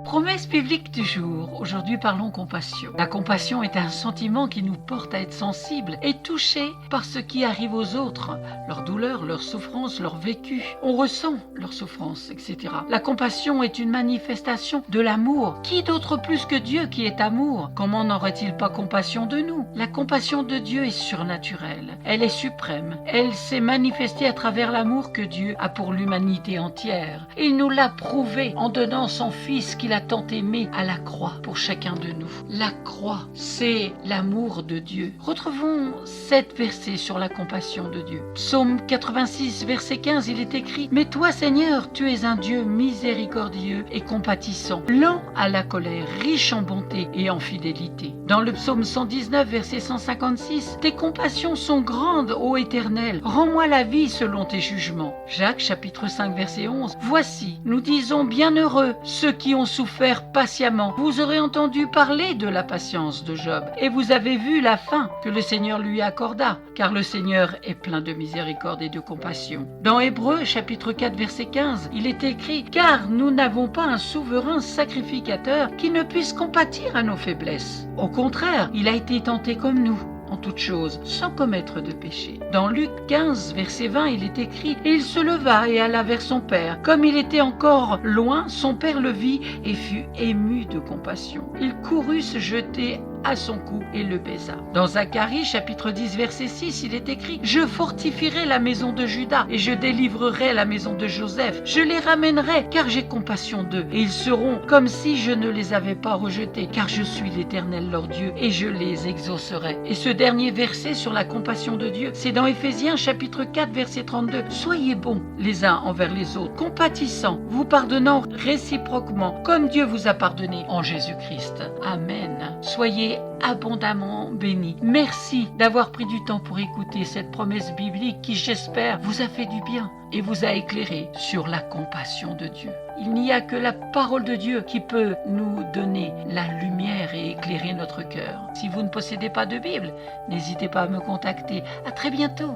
Promesse biblique du jour. Aujourd'hui, parlons compassion. La compassion est un sentiment qui nous porte à être sensibles et touchés par ce qui arrive aux autres, leurs douleurs, leurs souffrances, leur vécu. On ressent leurs souffrances, etc. La compassion est une manifestation de l'amour. Qui d'autre plus que Dieu qui est amour? Comment n'aurait-il pas compassion de nous? La compassion de Dieu est surnaturelle. Elle est suprême. Elle s'est manifestée à travers l'amour que Dieu a pour l'humanité entière. Il nous l'a prouvé en donnant son Fils qu'il a tant aimé à la croix pour chacun de nous. La croix, c'est l'amour de Dieu. Retrouvons 7 versets sur la compassion de Dieu. Psaume 86, verset 15, il est écrit: « Mais toi, Seigneur, tu es un Dieu miséricordieux et compatissant, lent à la colère, riche en bonté et en fidélité. » Dans le psaume 119, verset 156, « Tes compassions sont grandes, ô Éternel, rends-moi la vie selon tes jugements. » Jacques, chapitre 5, verset 11, « Voici, nous disons bienheureux ceux qui ont souffert patiemment. Vous aurez entendu parler de la patience de Job, et vous avez vu la fin que le Seigneur lui accorda, car le Seigneur est plein de miséricorde et de compassion. » Dans Hébreux, chapitre 4, verset 15, il est écrit: « Car nous n'avons pas un souverain sacrificateur qui ne puisse compatir à nos faiblesses. Au contraire, il a été tenté comme nous, en toutes choses, sans commettre de péché. » Dans Luc 15, verset 20, il est écrit: « Et il se leva et alla vers son père. Comme il était encore loin, son père le vit et fut ému de compassion. Il courut se jeter à son cou et le baisa. » Dans Zacharie, chapitre 10, verset 6, il est écrit: « Je fortifierai la maison de Juda et je délivrerai la maison de Joseph. Je les ramènerai, car j'ai compassion d'eux, et ils seront comme si je ne les avais pas rejetés, car je suis l'Éternel leur Dieu, et je les exaucerai. » Et ce dernier verset sur la compassion de Dieu, c'est dans Éphésiens, chapitre 4, verset 32. « Soyez bons les uns envers les autres, compatissants, vous pardonnant réciproquement, comme Dieu vous a pardonné en Jésus-Christ. » Amen. Soyez abondamment bénis. Merci d'avoir pris du temps pour écouter cette promesse biblique qui, j'espère, vous a fait du bien et vous a éclairé sur la compassion de Dieu. Il n'y a que la parole de Dieu qui peut nous donner la lumière et éclairer notre cœur. Si vous ne possédez pas de Bible, n'hésitez pas à me contacter. À très bientôt.